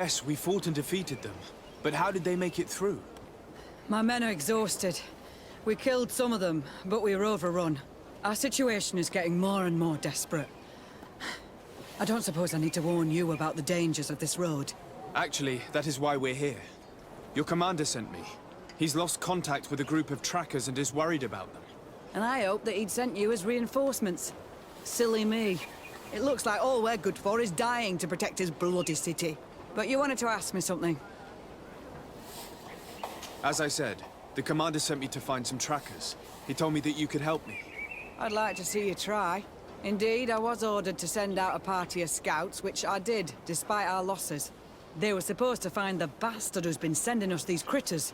Yes, we fought and defeated them. But how did they make it through? My men are exhausted. We killed some of them, but we were overrun. Our situation is getting more and more desperate. I don't suppose I need to warn you about the dangers of this road. Actually, that is why we're here. Your commander sent me. He's lost contact with a group of trackers and is worried about them. And I hoped that he'd sent you as reinforcements. Silly me. It looks like all we're good for is dying to protect his bloody city. But you wanted to ask me something. As I said, the commander sent me to find some trackers. He told me that you could help me. I'd like to see you try. Indeed, I was ordered to send out a party of scouts, which I did, despite our losses. They were supposed to find the bastard who's been sending us these critters.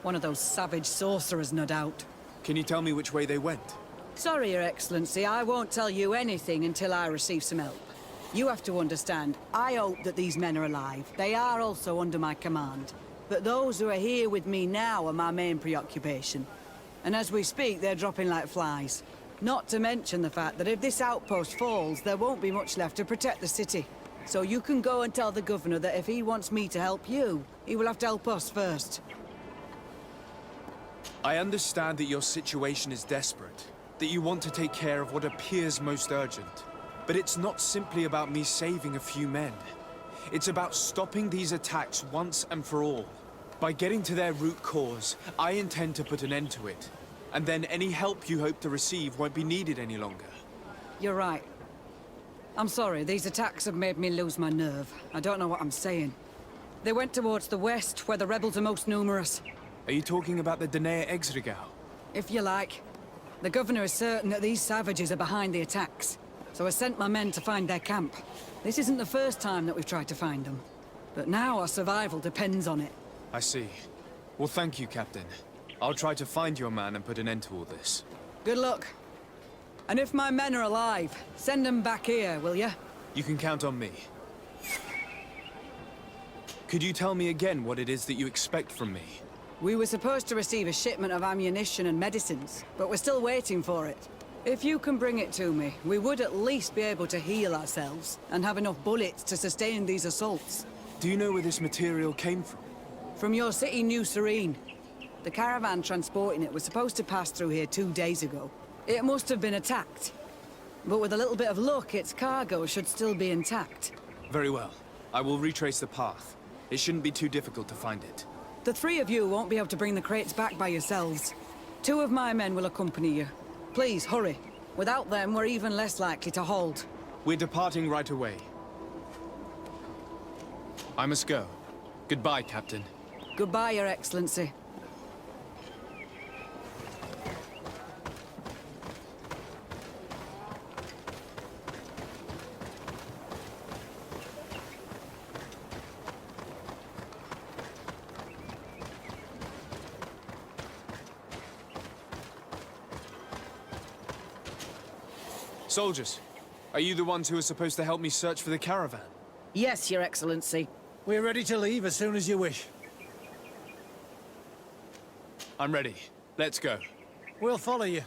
One of those savage sorcerers, no doubt. Can you tell me which way they went? Sorry, Your Excellency, I won't tell you anything until I receive some help. You have to understand, I hope that these men are alive. They are also under my command. But those who are here with me now are my main preoccupation. And as we speak, they're dropping like flies. Not to mention the fact that if this outpost falls, there won't be much left to protect the city. So you can go and tell the governor that if he wants me to help you, he will have to help us first. I understand that your situation is desperate, that you want to take care of what appears most urgent. But it's not simply about me saving a few men. It's about stopping these attacks once and for all. By getting to their root cause, I intend to put an end to it. And then any help you hope to receive won't be needed any longer. You're right. I'm sorry, these attacks have made me lose my nerve. I don't know what I'm saying. They went towards the west, where the rebels are most numerous. Are you talking about the Danea Exregau? If you like. The governor is certain that these savages are behind the attacks. So I sent my men to find their camp. This isn't the first time that we've tried to find them. But now our survival depends on it. I see. Well, thank you, Captain. I'll try to find your man and put an end to all this. Good luck. And if my men are alive, send them back here, will you? You can count on me. Could you tell me again what it is that you expect from me? We were supposed to receive a shipment of ammunition and medicines, but we're still waiting for it. If you can bring it to me, we would at least be able to heal ourselves and have enough bullets to sustain these assaults. Do you know where this material came from? From your city, New Serene. The caravan transporting it was supposed to pass through here 2 days ago. It must have been attacked. But with a little bit of luck, its cargo should still be intact. Very well. I will retrace the path. It shouldn't be too difficult to find it. The three of you won't be able to bring the crates back by yourselves. 2 of my men will accompany you. Please, hurry. Without them, we're even less likely to hold. We're departing right away. I must go. Goodbye, Captain. Goodbye, Your Excellency. Soldiers, are you the ones who are supposed to help me search for the caravan? Yes, Your Excellency. We're ready to leave as soon as you wish. I'm ready. Let's go. We'll follow you.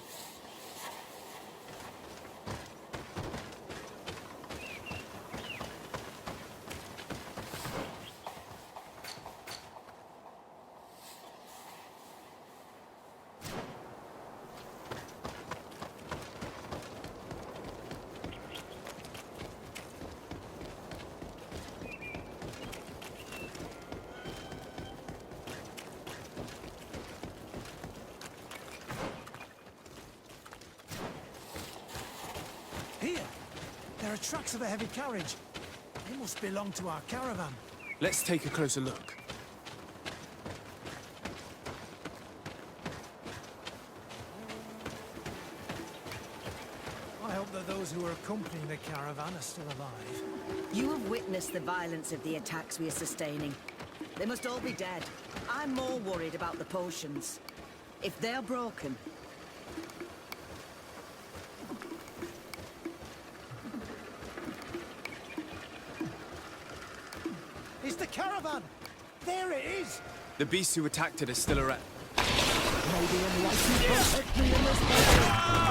Here! There are tracks of a heavy carriage. They must belong to our caravan. Let's take a closer look. I hope that those who are accompanying the caravan are still alive. You have witnessed the violence of the attacks we are sustaining. They must all be dead. I'm more worried about the potions. If they're broken... It's the caravan! There it is! The beasts who attacked it are still around. May the enlightened protect me in this battle!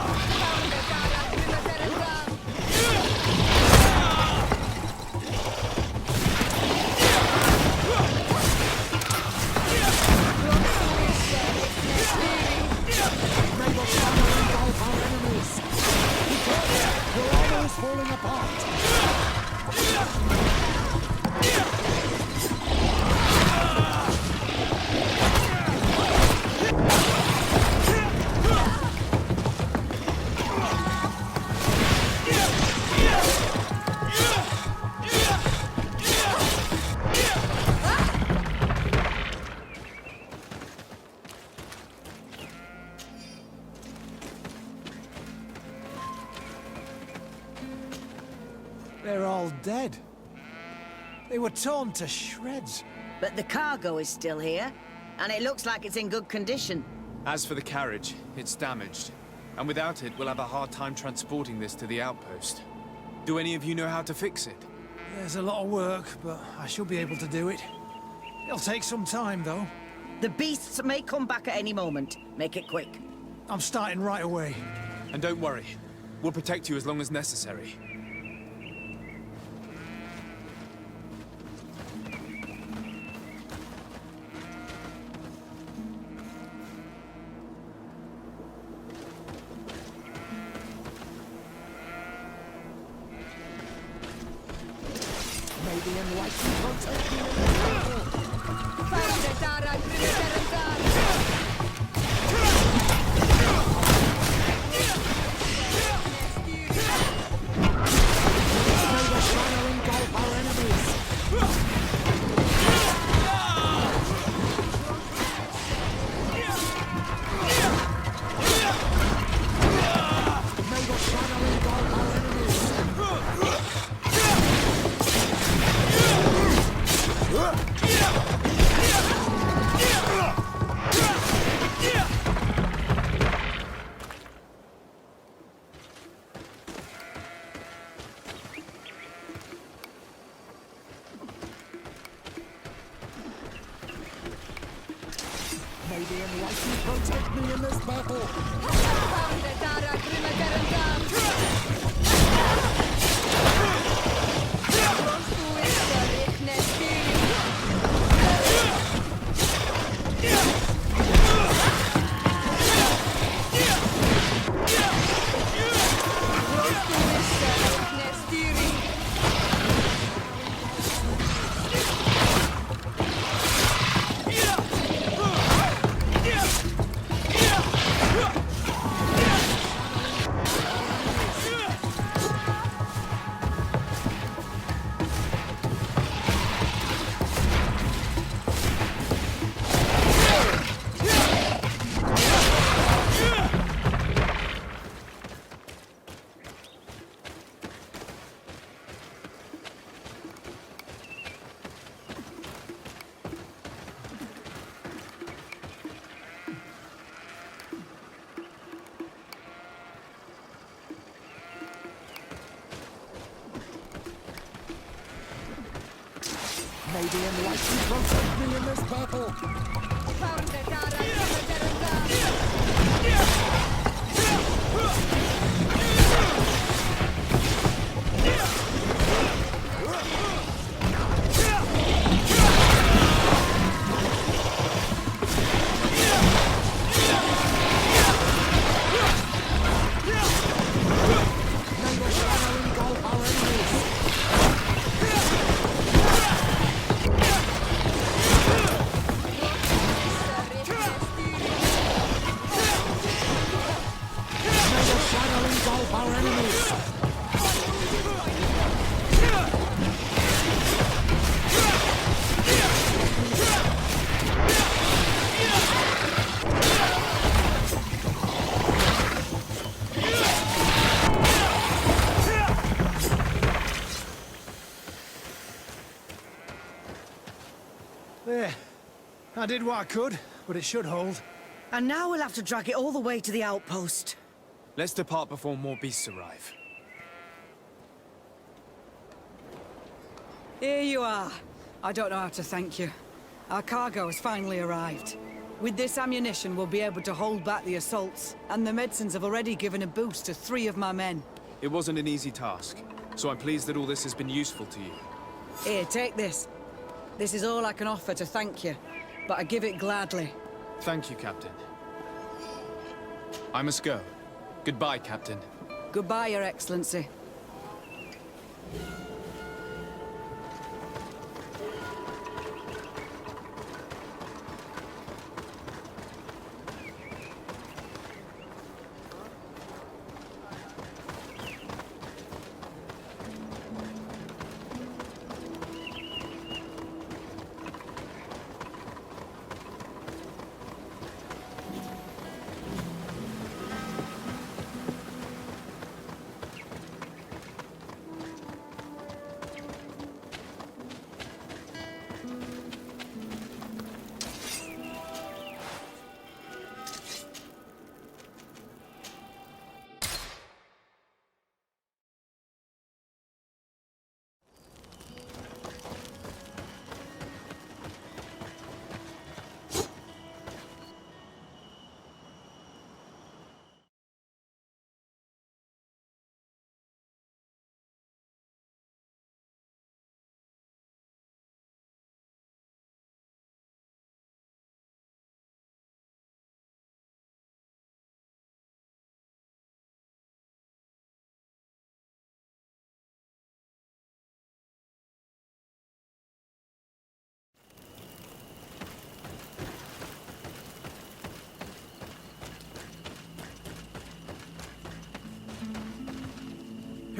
dead. They were torn to shreds. But the cargo is still here, and it looks like it's in good condition. As for the carriage, it's damaged. And without it, we'll have a hard time transporting this to the outpost. Do any of you know how to fix it? There's a lot of work, but I should be able to do it. It'll take some time, though. The beasts may come back at any moment. Make it quick. I'm starting right away. And don't worry, we'll protect you as long as necessary. Maybe enlightened protect me. May the enlightened protect me in this battle. May the enlightened protect me in this battle. May the shadow engulf our enemies. Our enemies. There. I did what I could, but it should hold. And now we'll have to drag it all the way to the outpost. Let's depart before more beasts arrive. Here you are. I don't know how to thank you. Our cargo has finally arrived. With this ammunition, we'll be able to hold back the assaults, and the medicines have already given a boost to 3 of my men. It wasn't an easy task, so I'm pleased that all this has been useful to you. Here, take this. This is all I can offer to thank you, but I give it gladly. Thank you, Captain. I must go. Goodbye, Captain. Goodbye, Your Excellency.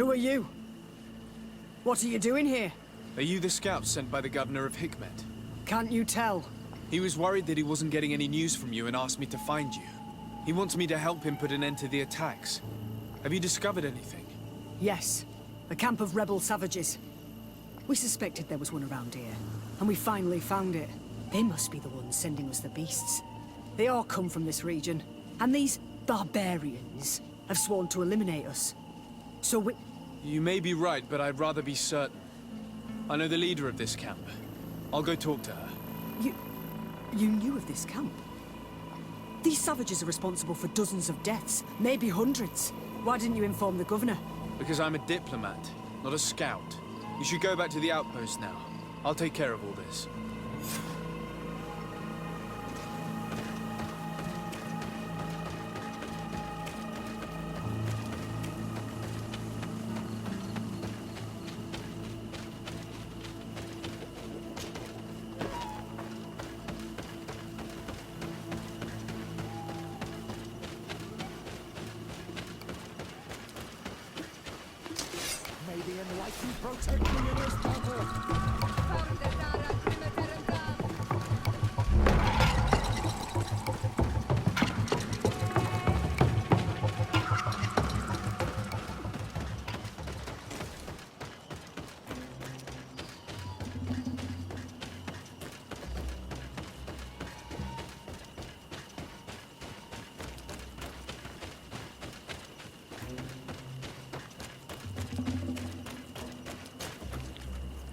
Who are you? What are you doing here? Are you the scout sent by the governor of Hikmet? Can't you tell? He was worried that he wasn't getting any news from you and asked me to find you. He wants me to help him put an end to the attacks. Have you discovered anything? Yes. A camp of rebel savages. We suspected there was one around here, and we finally found it. They must be the ones sending us the beasts. They all come from this region, and these barbarians have sworn to eliminate us. So we... You may be right, but I'd rather be certain. I know the leader of this camp. I'll go talk to her. You knew of this camp? These savages are responsible for dozens of deaths, maybe hundreds. Why didn't you inform the governor? Because I'm a diplomat, not a scout. You should go back to the outpost now. I'll take care of all this. May the enlightened protect me in this battle.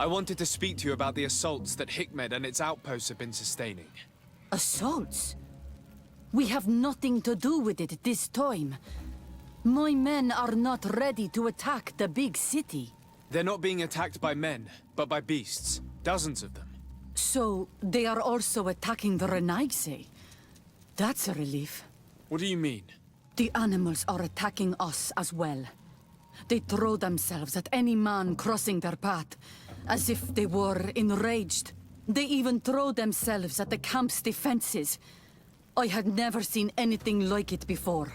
I wanted to speak to you about the assaults that Hikmet and its outposts have been sustaining. Assaults? We have nothing to do with it this time. My men are not ready to attack the big city. They're not being attacked by men, but by beasts. Dozens of them. So, they are also attacking the Renaigse. That's a relief. What do you mean? The animals are attacking us as well. They throw themselves at any man crossing their path, as if they were enraged. They even throw themselves at the camp's defenses. I had never seen anything like it before.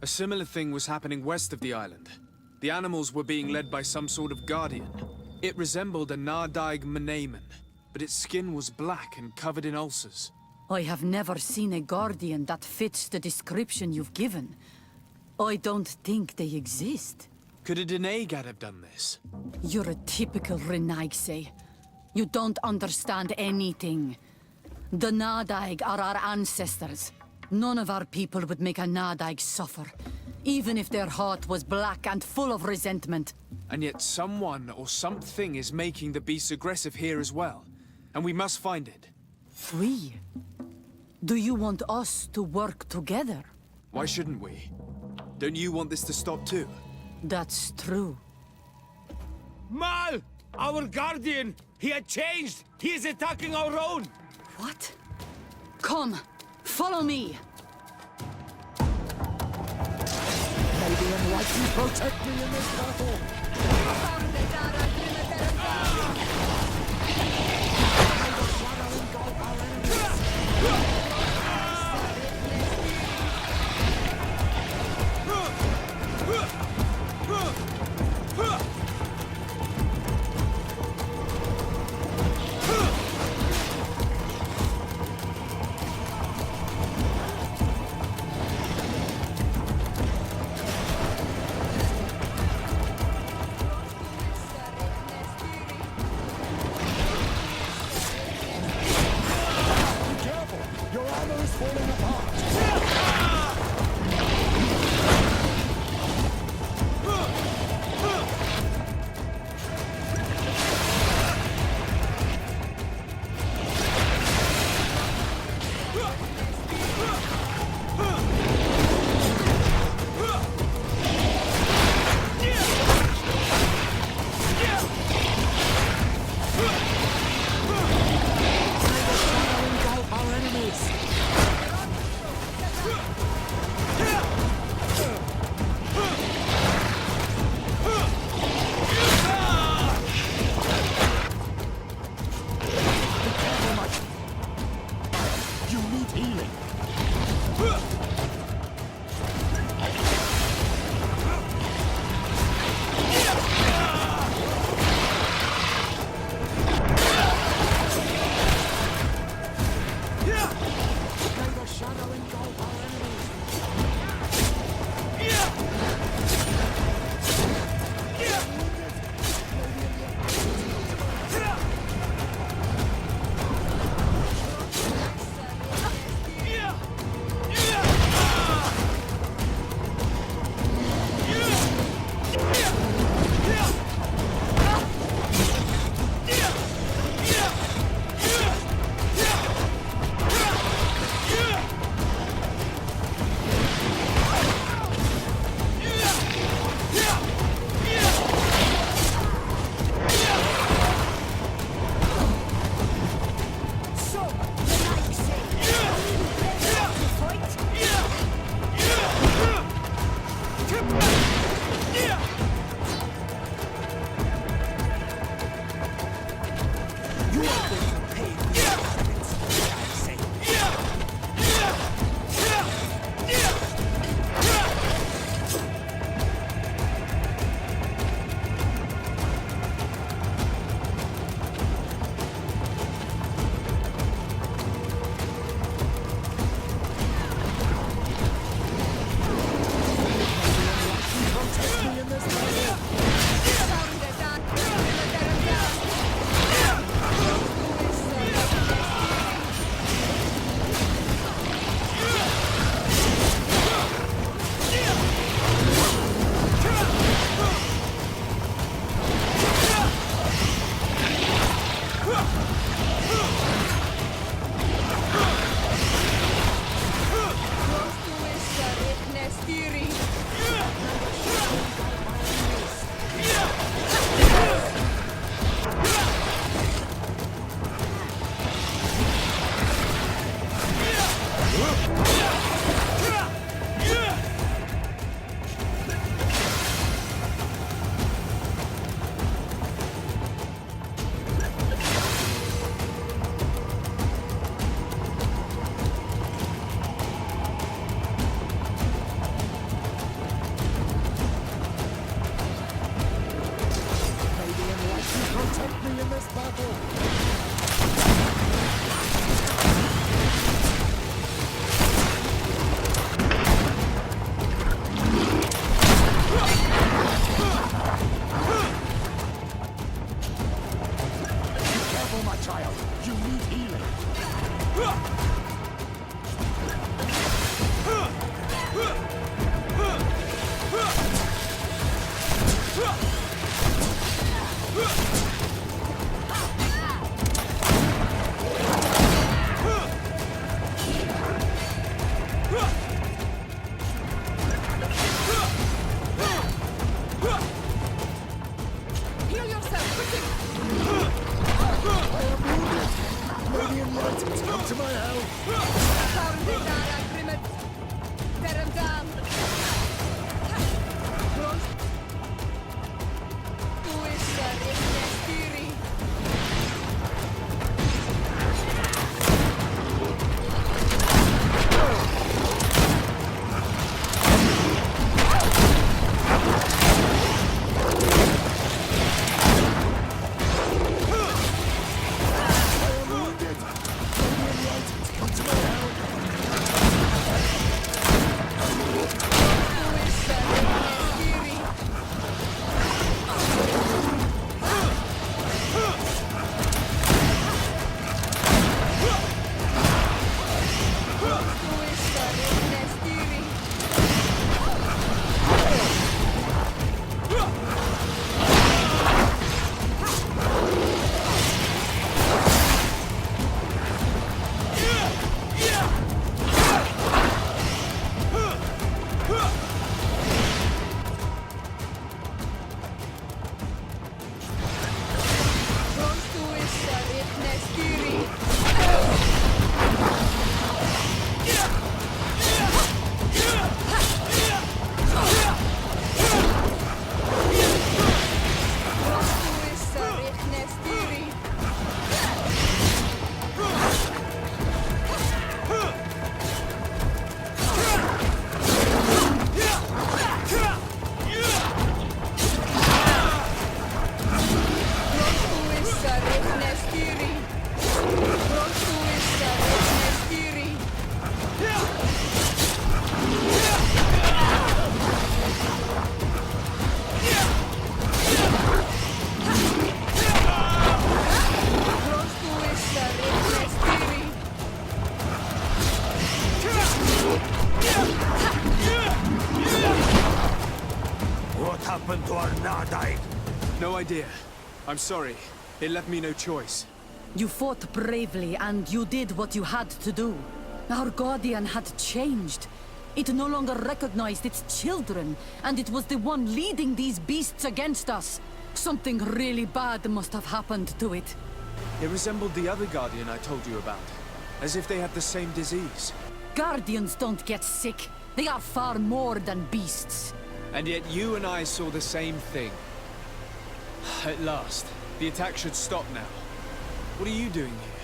A similar thing was happening west of the island. The animals were being led by some sort of guardian. It resembled a Nardaig Mnemen, but its skin was black and covered in ulcers. I have never seen a guardian that fits the description you've given. I don't think they exist. Could a Denegad have done this? You're a typical Renaigse. You don't understand anything. The Nardaig are our ancestors. None of our people would make a Nardaig suffer, even if their heart was black and full of resentment. And yet someone or something is making the beasts aggressive here as well. And we must find it. We? Do you want us to work together? Why shouldn't we? Don't you want this to stop too? That's true. Mal! Our guardian! He had changed! He is attacking our own! What? Come, follow me! May the enlightened protect me in this battle. Your armor is falling apart. Our enemies. You need healing. Heal yourself, quickly! Maybe enlightened come to my help. What happened to our Nadaig? No idea. I'm sorry. It left me no choice. You fought bravely, and you did what you had to do. Our Guardian had changed. It no longer recognized its children, and it was the one leading these beasts against us. Something really bad must have happened to it. It resembled the other Guardian I told you about. As if they had the same disease. Guardians don't get sick. They are far more than beasts. And yet you and I saw the same thing. At last. The attack should stop now. What are you doing here?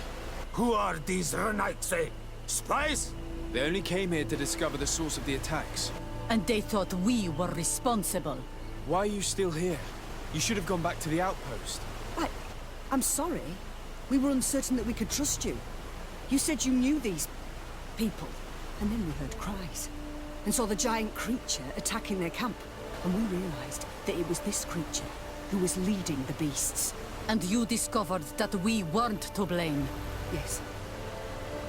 Who are these Renaitse? Spies? They only came here to discover the source of the attacks. And they thought we were responsible. Why are you still here? You should have gone back to the outpost. I'm sorry. We were uncertain that we could trust you. You said you knew these people, and then we heard cries, and saw the giant creature attacking their camp. And we realized that it was this creature who was leading the beasts. And you discovered that we weren't to blame. Yes.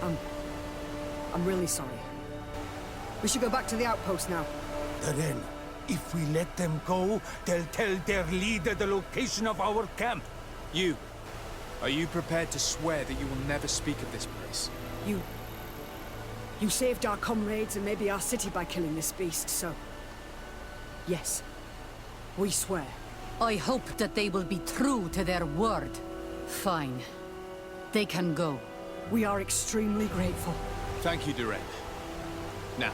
I'm really sorry. We should go back to the outpost now. Then, if we let them go, they'll tell their leader the location of our camp. You. Are you prepared to swear that you will never speak of this place? You saved our comrades and maybe our city by killing this beast, so... Yes. We swear. I hope that they will be true to their word. Fine. They can go. We are extremely grateful. Thank you, Duran. Now,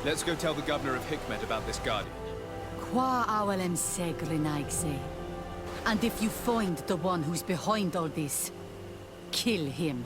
let's go tell the governor of Hikmet about this Guardian. Qua awalem segrenaigse. And if you find the one who's behind all this, kill him.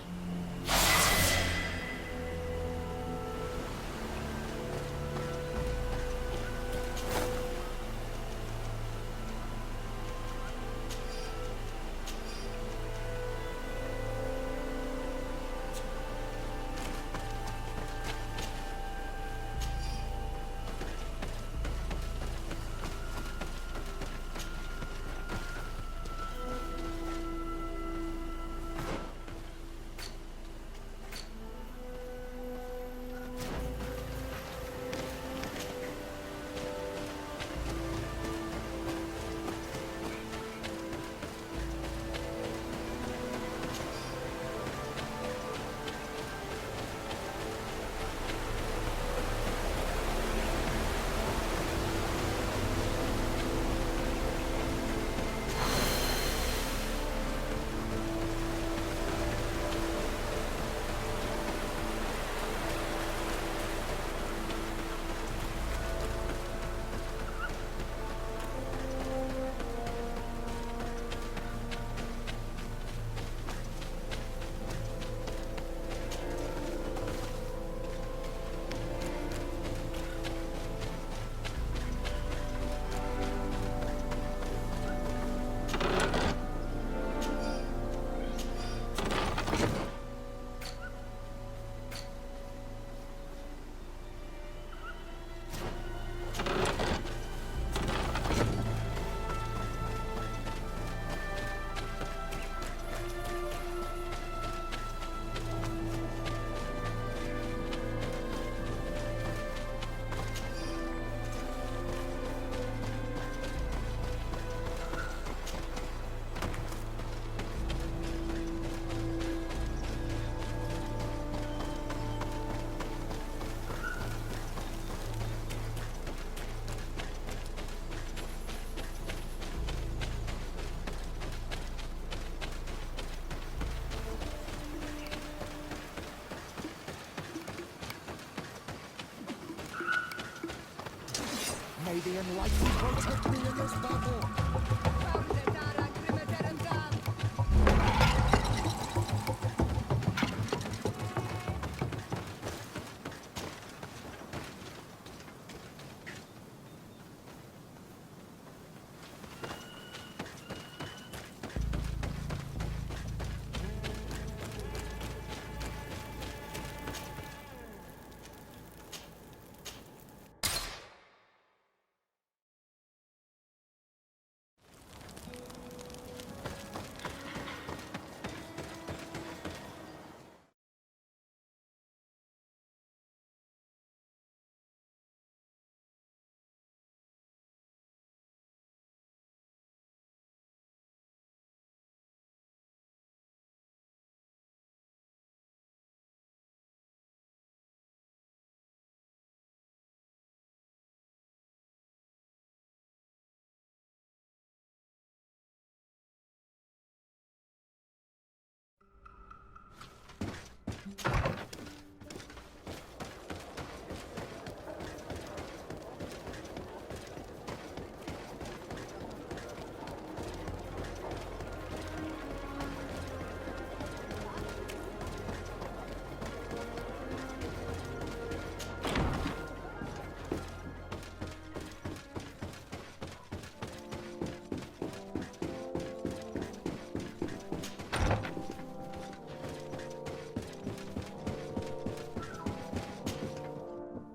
May the Enlightened protect me in this battle!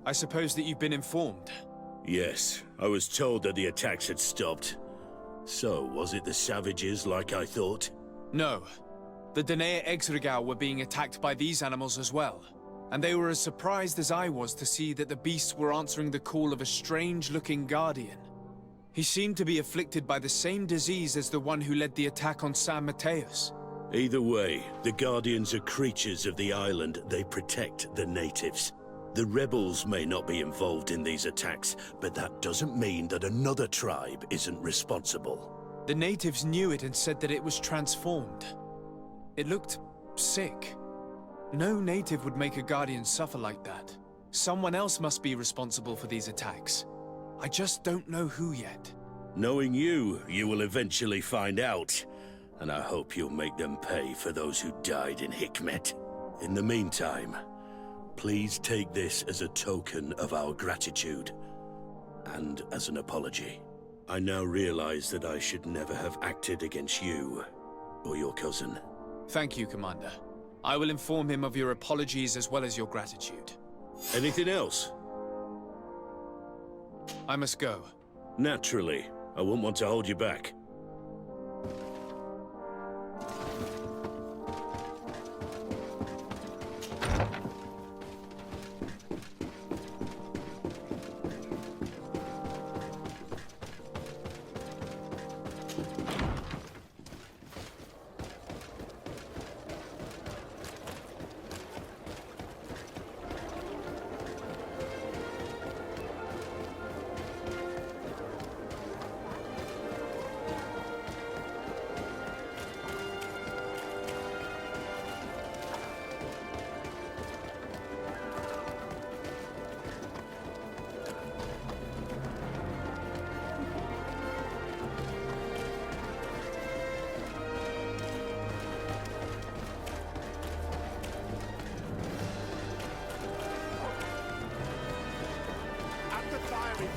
I suppose that you've been informed. Yes, I was told that the attacks had stopped. So, was it the savages like I thought? No. The Danae Exregao were being attacked by these animals as well. And they were as surprised as I was to see that the beasts were answering the call of a strange-looking guardian. He seemed to be afflicted by the same disease as the one who led the attack on San Mateus. Either way, the Guardians are creatures of the island. They protect the natives. The rebels may not be involved in these attacks, but that doesn't mean that another tribe isn't responsible. The natives knew it and said that it was transformed. It looked sick. No native would make a guardian suffer like that. Someone else must be responsible for these attacks. I just don't know who yet. Knowing you, you will eventually find out. And I hope you'll make them pay for those who died in Hikmet. In the meantime, please take this as a token of our gratitude. And as an apology. I now realize that I should never have acted against you or your cousin. Thank you, Commander. I will inform him of your apologies as well as your gratitude. Anything else? I must go. Naturally. I wouldn't want to hold you back.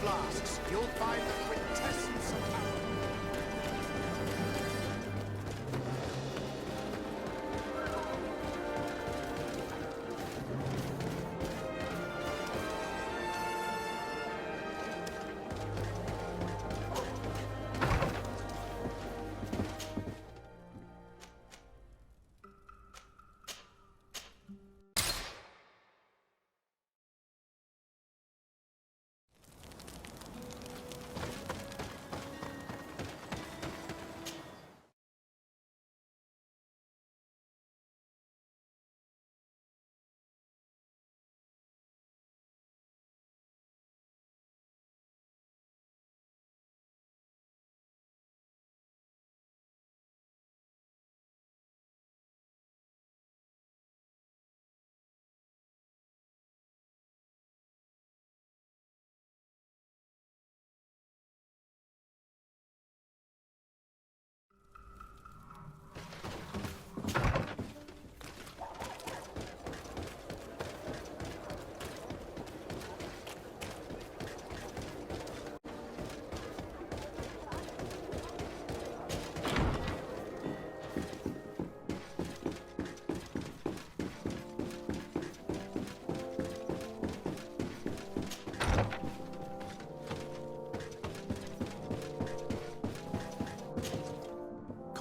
Flasks, you'll find the quintessence of power.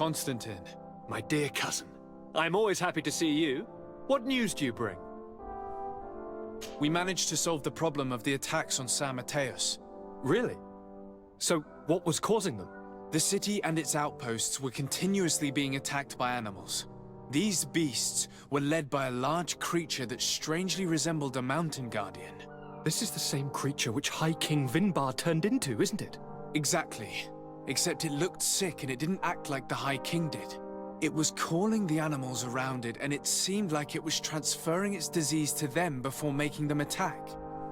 Constantine. My dear cousin, I'm always happy to see you. What news do you bring? We managed to solve the problem of the attacks on San Mateus. Really? So, what was causing them? The city and its outposts were continuously being attacked by animals. These beasts were led by a large creature that strangely resembled a mountain guardian. This is the same creature which High King Vinbar turned into, isn't it? Exactly. Except it looked sick and it didn't act like the High King did. It was calling the animals around it, and it seemed like it was transferring its disease to them before making them attack.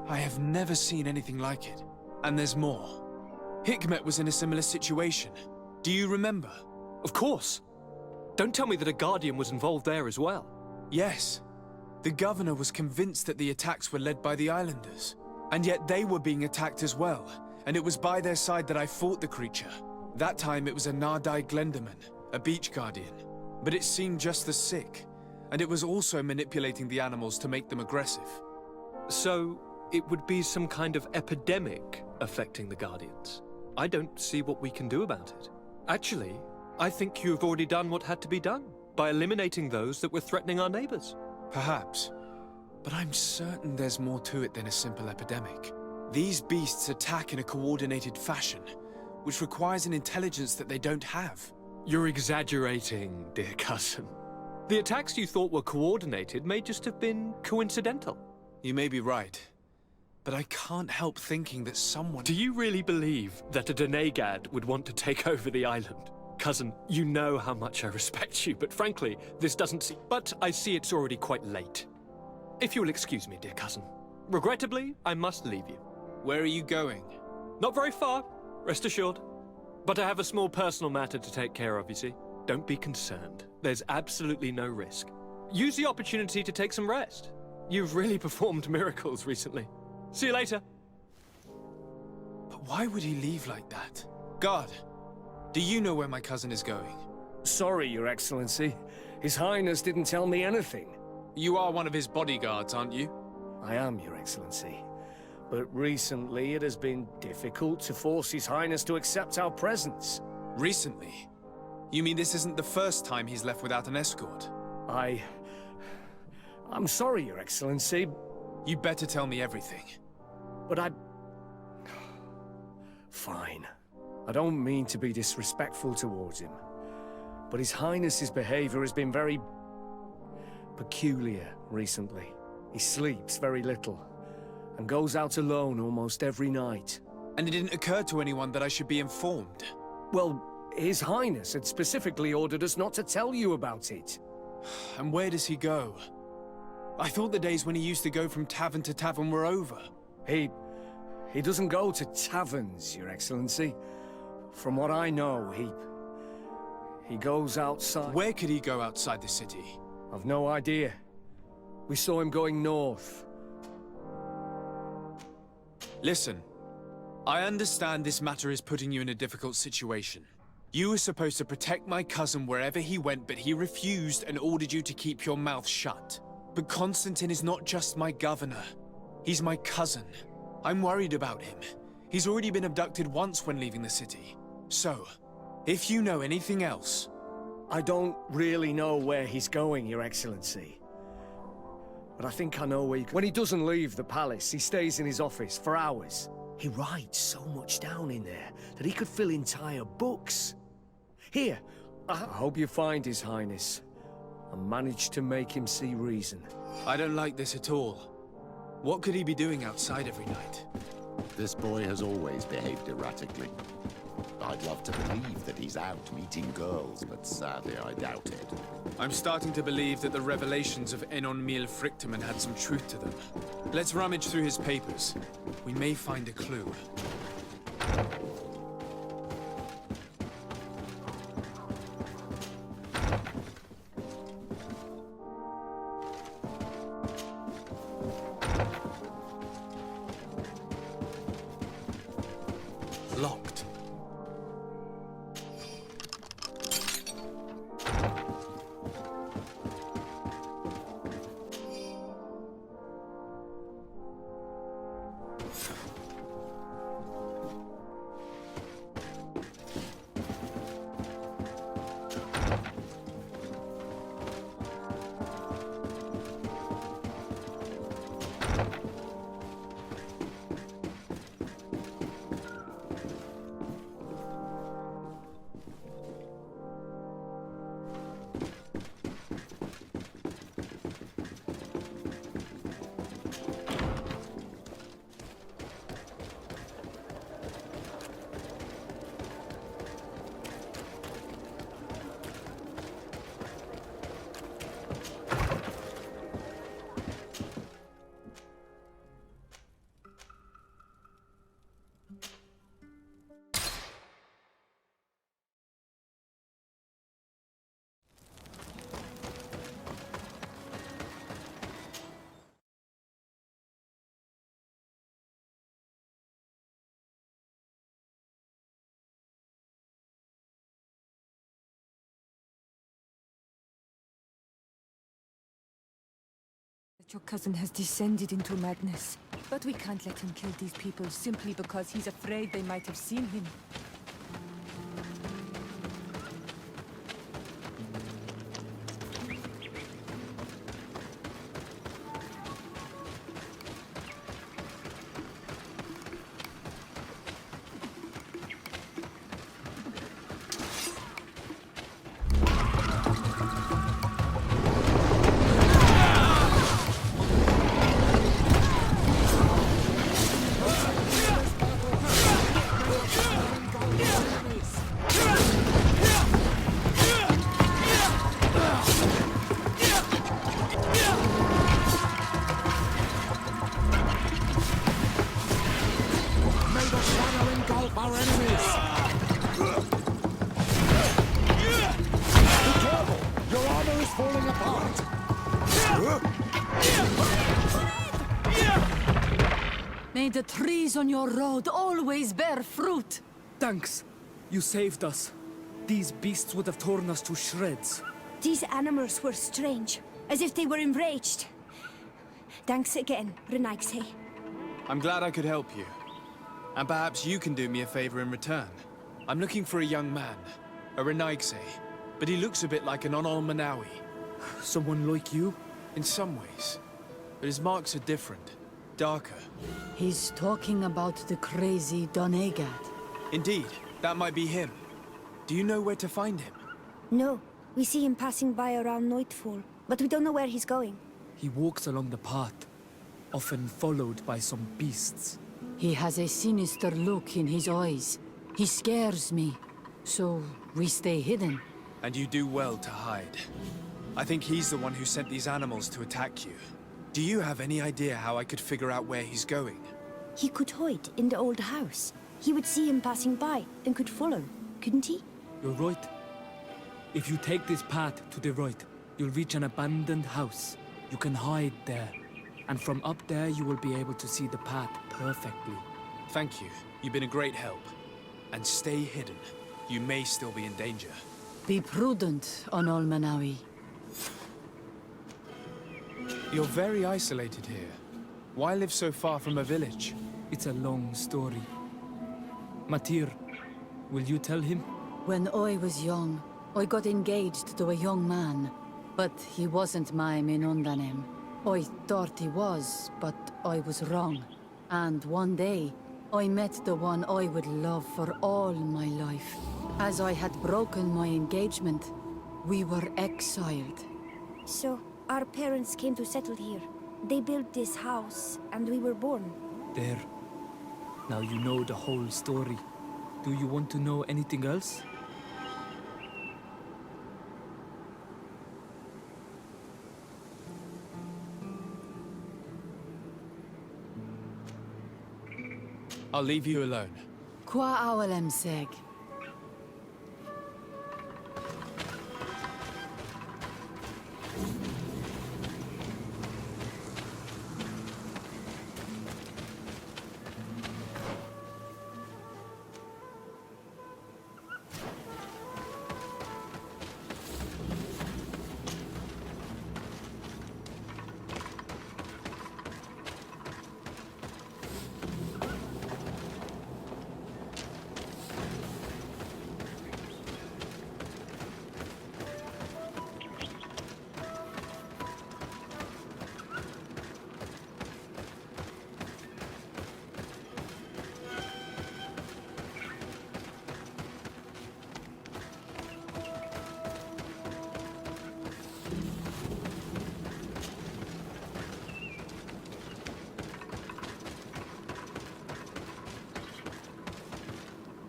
I have never seen anything like it. And there's more. Hikmet was in a similar situation. Do you remember? Of course. Don't tell me that a Guardian was involved there as well. Yes. The governor was convinced that the attacks were led by the islanders. And yet they were being attacked as well. And it was by their side that I fought the creature. That time it was a Nardai Glenderman, a beach guardian. But it seemed just as sick. And it was also manipulating the animals to make them aggressive. So, it would be some kind of epidemic affecting the Guardians. I don't see what we can do about it. Actually, I think you've already done what had to be done, by eliminating those that were threatening our neighbors. Perhaps. But I'm certain there's more to it than a simple epidemic. These beasts attack in a coordinated fashion, which requires an intelligence that they don't have. You're exaggerating, dear cousin. The attacks you thought were coordinated may just have been coincidental. You may be right. But I can't help thinking that someone... Do you really believe that a Denegad would want to take over the island? Cousin, you know how much I respect you, but frankly, this doesn't seem... But I see it's already quite late. If you'll excuse me, dear cousin. Regrettably, I must leave you. Where are you going? Not very far, rest assured. But I have a small personal matter to take care of, you see. Don't be concerned. There's absolutely no risk. Use the opportunity to take some rest. You've really performed miracles recently. See you later. But why would he leave like that? Guard, do you know where my cousin is going? Sorry, Your Excellency. His Highness didn't tell me anything. You are one of his bodyguards, aren't you? I am, Your Excellency. But recently it has been difficult to force His Highness to accept our presence. Recently? You mean this isn't the first time he's left without an escort? I'm sorry, Your Excellency. You better tell me everything. But Fine. I don't mean to be disrespectful towards him. But His Highness's behavior has been very... peculiar recently. He sleeps very little, and goes out alone almost every night. And it didn't occur to anyone that I should be informed? Well, His Highness had specifically ordered us not to tell you about it. And where does he go? I thought the days when he used to go from tavern to tavern were over. He doesn't go to taverns, Your Excellency. From what I know, he goes outside... Where could he go outside the city? I've no idea. We saw him going north. Listen, I understand this matter is putting you in a difficult situation. You were supposed to protect my cousin wherever he went, but he refused and ordered you to keep your mouth shut. But Constantine is not just my governor. He's my cousin. I'm worried about him. He's already been abducted once when leaving the city. So, if you know anything else... I don't really know where he's going, Your Excellency. But I think I know where you can... When he doesn't leave the palace, he stays in his office for hours. He writes so much down in there that he could fill entire books. Here, I hope you find His Highness and manage to make him see reason. I don't like this at all. What could he be doing outside every night? This boy has always behaved erratically. I'd love to believe that he's out meeting girls, but sadly I doubt it. I'm starting to believe that the revelations of Enon Mil Frictamen had some truth to them. Let's rummage through his papers. We may find a clue. Locked. Your cousin has descended into madness. But we can't let him kill these people simply because he's afraid they might have seen him. May the trees on your road always bear fruit. Thanks. You saved us. These beasts would have torn us to shreds. These animals were strange, as if they were enraged. Thanks again, Renaigse. I'm glad I could help you. And perhaps you can do me a favor in return. I'm looking for a young man, a Renaigse, but he looks a bit like an Onol Manawi. Someone like you? In some ways. But his marks are different, darker. He's talking about the crazy Donegad. Indeed, that might be him. Do you know where to find him? No, we see him passing by around nightfall, but we don't know where he's going. He walks along the path, often followed by some beasts. He has a sinister look in his eyes. He scares me, so we stay hidden. And you do well to hide. I think he's the one who sent these animals to attack you. Do you have any idea how I could figure out where he's going? He could hide in the old house. He would see him passing by and could follow, couldn't he? You're right. If you take this path to the right, you'll reach an abandoned house. You can hide there. And from up there, you will be able to see the path perfectly. Thank you. You've been a great help. And stay hidden. You may still be in danger. Be prudent, Onol Manawi. You're very isolated here. Why live so far from a village? It's a long story. Matir, will you tell him? When I was young, I got engaged to a young man. But he wasn't my Minundanem. I thought he was, but I was wrong. And one day, I met the one I would love for all my life. As I had broken my engagement, we were exiled. So, our parents came to settle here. They built this house, and we were born. There. Now you know the whole story. Do you want to know anything else? I'll leave you alone. Qua awalem seg.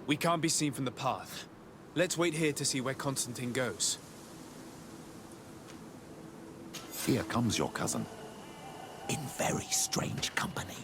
We can't be seen from the path. Let's wait here to see where Constantine goes. Here comes your cousin. In very strange company.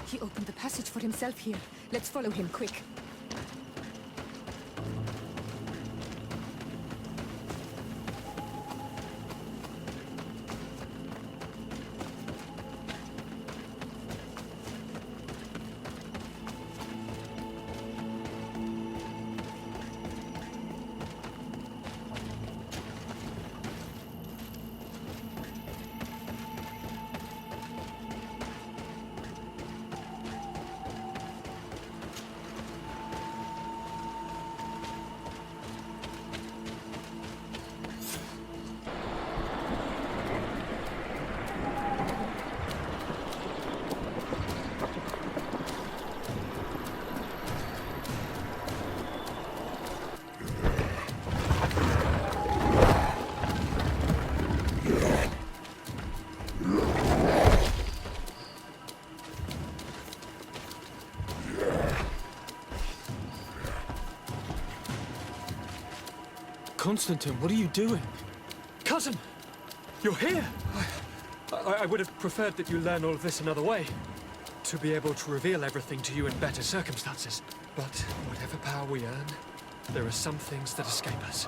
He opened the passage for himself here. Let's follow him, quick. Constantine, what are you doing? Cousin! You're here! I would have preferred that you learn all of this another way. To be able to reveal everything to you in better circumstances. But whatever power we earn, there are some things that escape us.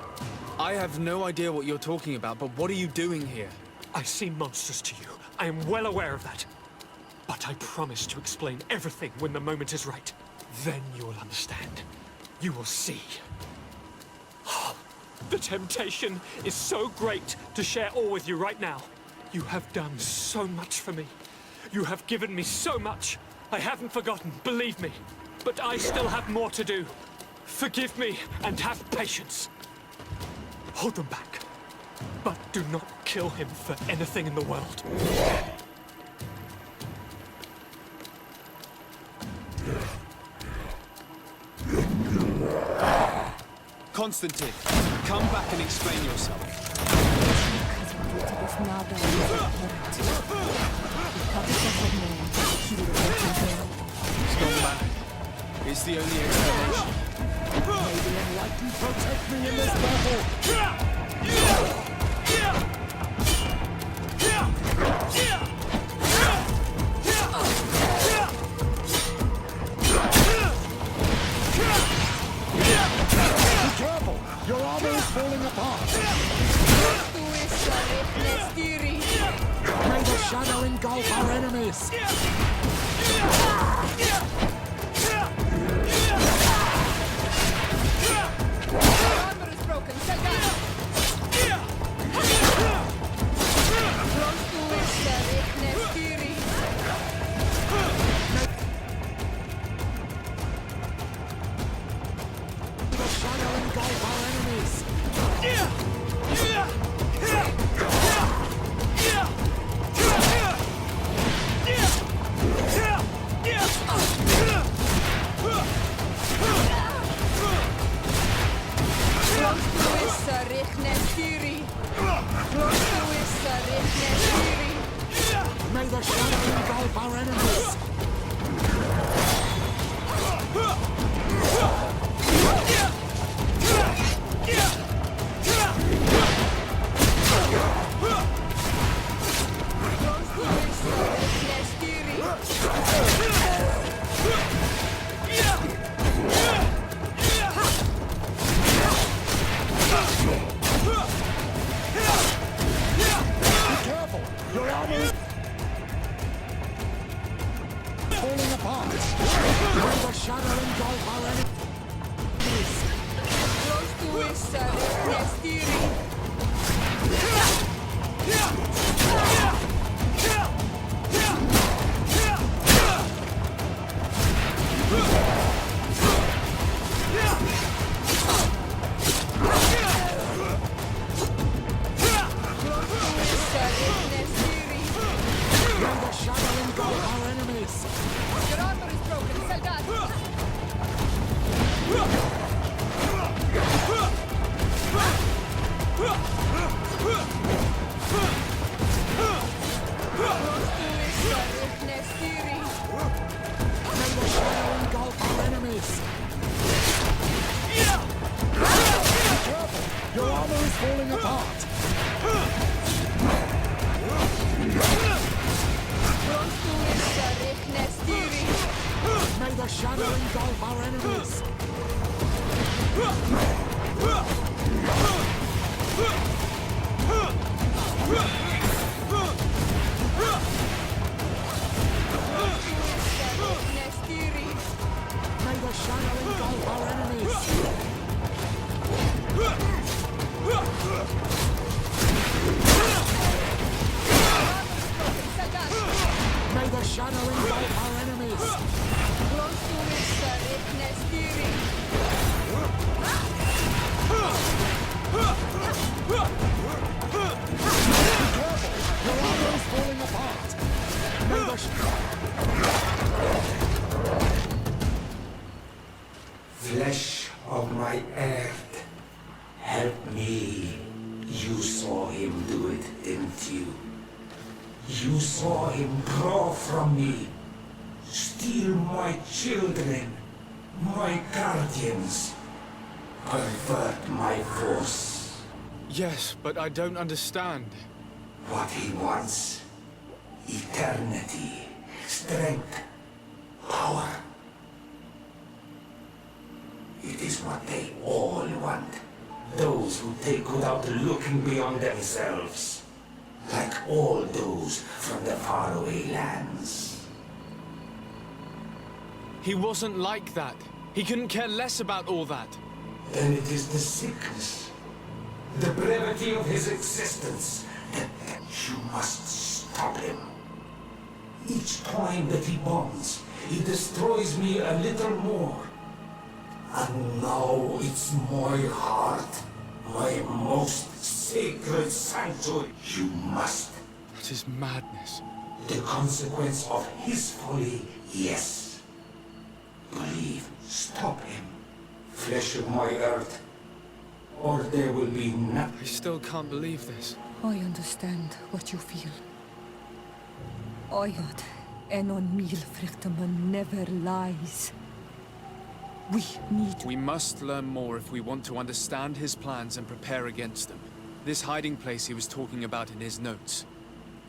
I have no idea what you're talking about, but what are you doing here? I seem monstrous to you. I am well aware of that. But I promise to explain everything when the moment is right. Then you will understand. You will see. The temptation is so great to share all with you right now. You have done so much for me. You have given me so much. I haven't forgotten, believe me. But I still have more to do. Forgive me and have patience. Hold them back. But do not kill him for anything in the world. Constantine, come back and explain yourself. Strong man. It's the only explanation. May the Enlightened protect me in this battle! Be careful! Your armor is falling apart! May the shadow engulf our enemies! May the shadow engulf our enemies! Your armor is falling apart. May the shadow engulf our enemies. May the shadow engulf our enemies. Your armor is broken, Soldat! shadowing both our enemies. Your armor is falling apart. Flesh of my earth, help me. You saw him do it, didn't you? You saw him draw from me, steal my children, my guardians, pervert my force. Yes, but I don't understand. What he wants, eternity, strength, power. It is what they all want. Those who take without looking beyond themselves. Like all those from the faraway lands. He wasn't like that. He couldn't care less about all that. Then it is the sickness, the brevity of his existence, that you must stop him. Each time that he bonds, he destroys me a little more. And now it's my heart, my most sacred sanctuary. You must. That is madness. The consequence of his folly, yes. Believe, stop him. Flesh of my earth, or there will be nothing. I still can't believe this. I understand what you feel. Oyod, enon mil frichtaman never lies. We must learn more if we want to understand his plans and prepare against them. This hiding place he was talking about in his notes.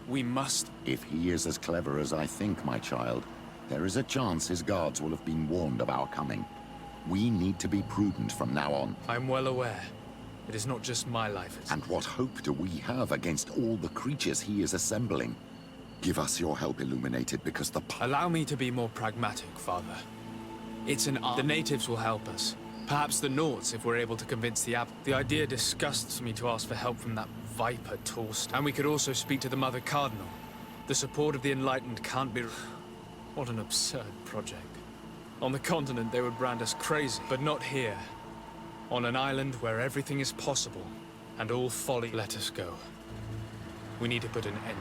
We must... If he is as clever as I think, my child, there is a chance his guards will have been warned of our coming. We need to be prudent from now on. I'm well aware. It is not just my life. And what hope do we have against all the creatures he is assembling? Give us your help, Illuminated, because the... Allow me to be more pragmatic, Father. It's an art. The natives will help us. Perhaps the Nords, if we're able to convince the Abb. The idea disgusts me to ask for help from that Viper Torst. And we could also speak to the Mother Cardinal. The support of the Enlightened can't be... What an absurd project. On the continent, they would brand us crazy, but not here. On an island where everything is possible, and all folly. Let us go. We need to put an end.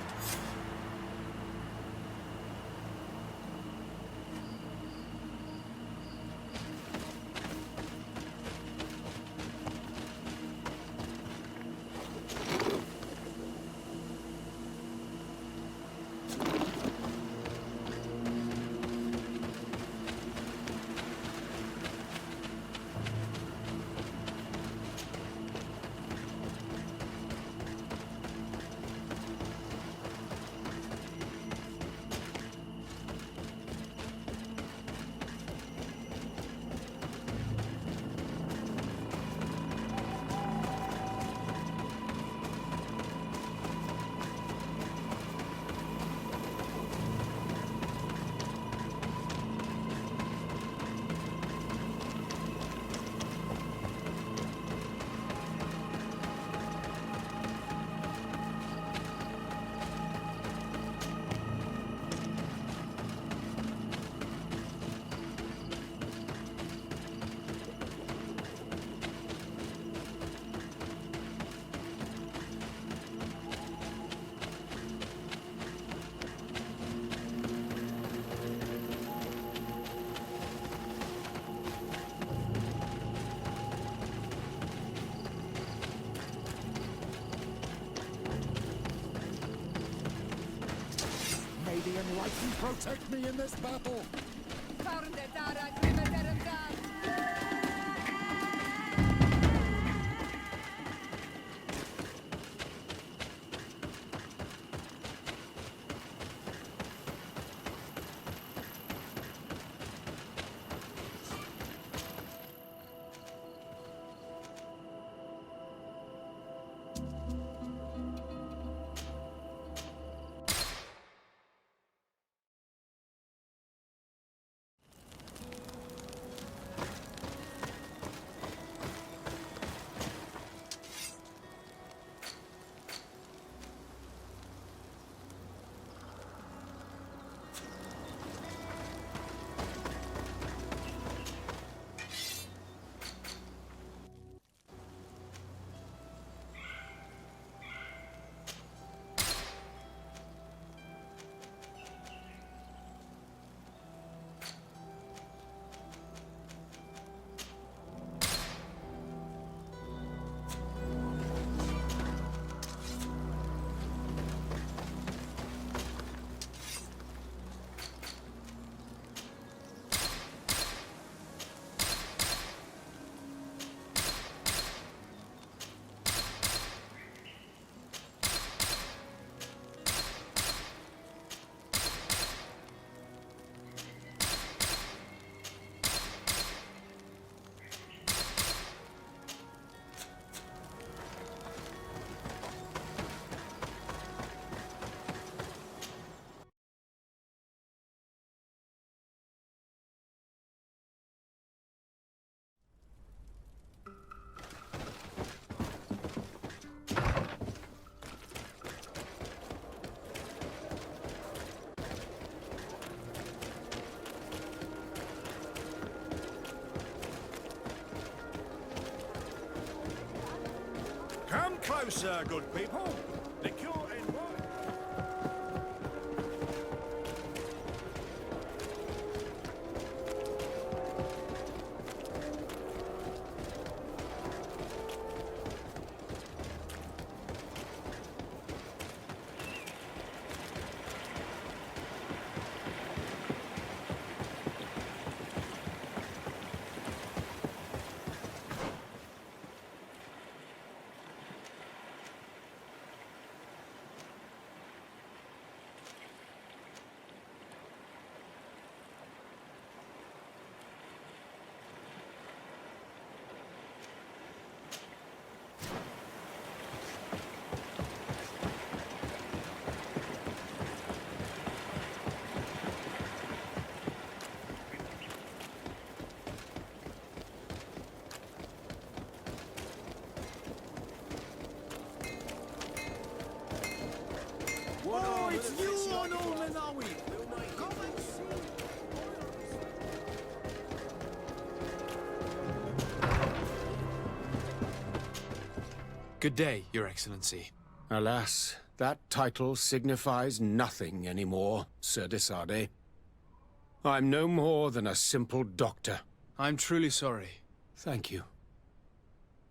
The Enlightened protect me in this battle! Closer, good people. The cure in one. Oh, it's you, Old Manawi! Come and see! Good day, Your Excellency. Alas, that title signifies nothing anymore, Sir Desade. I'm no more than a simple doctor. I'm truly sorry. Thank you.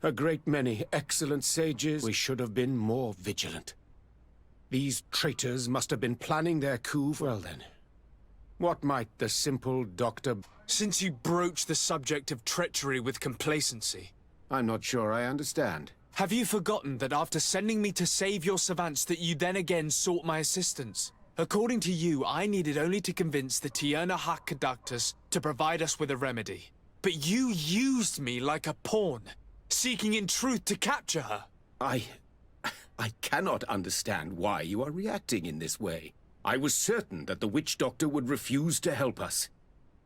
A great many excellent sages, we should have been more vigilant. These traitors must have been planning their coup. Well then, what might the simple doctor... Since you broach the subject of treachery with complacency... I'm not sure I understand. Have you forgotten that after sending me to save your savants that you then again sought my assistance? According to you, I needed only to convince the Tierna Hak conductors to provide us with a remedy. But you used me like a pawn, seeking in truth to capture her. I cannot understand why you are reacting in this way. I was certain that the witch doctor would refuse to help us.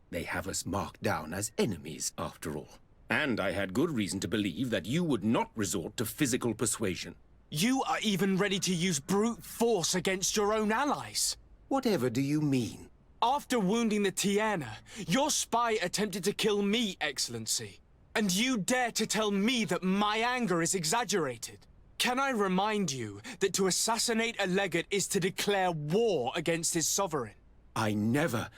They have us marked down as enemies, after all. And I had good reason to believe that you would not resort to physical persuasion. You are even ready to use brute force against your own allies. Whatever do you mean? After wounding the Tierna, your spy attempted to kill me, Excellency. And you dare to tell me that my anger is exaggerated. Can I remind you that to assassinate a legate is to declare war against his sovereign? I never...